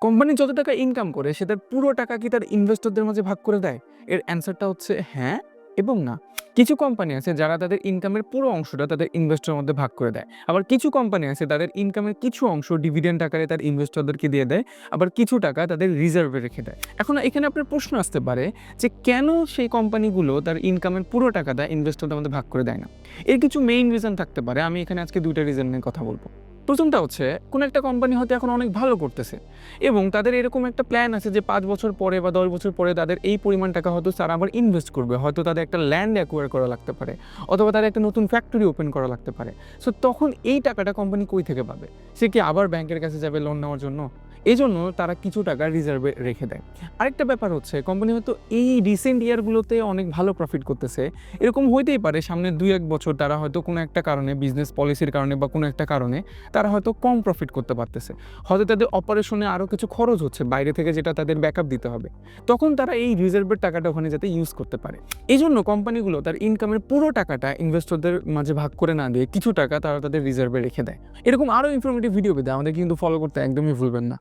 Company যত টাকা income করে সেটার পুরো টাকা কি তার ইনভেস্টরদের মাঝে ভাগ করে দেয়? এর অ্যান্সারটা হচ্ছে হ্যাঁ এবং না। কিছু কোম্পানি আছে যারা তাদের ইনকামের পুরো অংশটা তাদের ইনভেস্টরের মধ্যে ভাগ করে দেয়। আবার কিছু কোম্পানি আছে তাদের ইনকামের কিছু অংশ ডিভিডেন্ড আকারে তার ইনভেস্টরদেরকে দিয়ে দেয়। আবার কিছু টাকা তাদের রিজার্ভে রেখে দেয়। এখন এখানে আপনার প্রশ্ন আসতে পারে যে কেন সেই কোম্পানিগুলো তার ইনকামের পুরো টাকাটা ইনভেস্টরদের মধ্যে ভাগ করে দেয় না? এর কিছু মেইন রিজন থাকতে পারে। আমি এখানে আজকে ২ টা রিজন নিয়ে কথা বলব। প্রথমটা হচ্ছে কোনো একটা কোম্পানি হয়তো এখন অনেক ভালো করতেছে এবং তাদের এরকম একটা প্ল্যান আছে যে ৫ বছর পরে বা ১০ বছর পরে তাদের এই পরিমাণ টাকা হয়তো তারা আবার ইনভেস্ট করবে। হয়তো তাদের একটা ল্যান্ড অ্যাকোয়ার করা লাগতে পারে অথবা তাদের একটা নতুন ফ্যাক্টরি ওপেন করা লাগতে পারে। সো তখন এই টাকাটা কোম্পানি কই থেকে পাবে? সে কি আবার ব্যাংকের কাছে যাবে লোন নেওয়ার জন্য? এজন্য তারা কিছু টাকা রিজার্ভে রেখে দেয়। আরেকটা ব্যাপার হচ্ছে কোম্পানি হয়তো এই রিসেন্ট ইয়ারগুলোতে অনেক ভালো প্রফিট করতেছে। এরকম হইতেই পারে সামনের ২-১ বছর তারা হয়তো কোনো একটা কারণে বিজনেস পলিসির কারণে বা কোনো একটা কারণে তারা হয়তো কম প্রফিট করতে পারতেছে। হয়তো তাদের অপারেশনে আরও কিছু খরচ হচ্ছে বাইরে থেকে যেটা তাদের ব্যাকআপ দিতে হবে। তখন তারা এই রিজার্ভের টাকাটা ওখানে যাতে ইউজ করতে পারে। এজন্য কোম্পানিগুলো তার ইনকামের পুরো টাকাটা ইনভেস্টরদের মাঝে ভাগ করে না দিয়ে কিছু টাকা তারা তাদের রিজার্ভে রেখে দেয়। এরকম আরও ইনফরমেটিভ ভিডিও পেতে আমাদের কিন্তু ফলো করতে একদমই ভুলবেন না।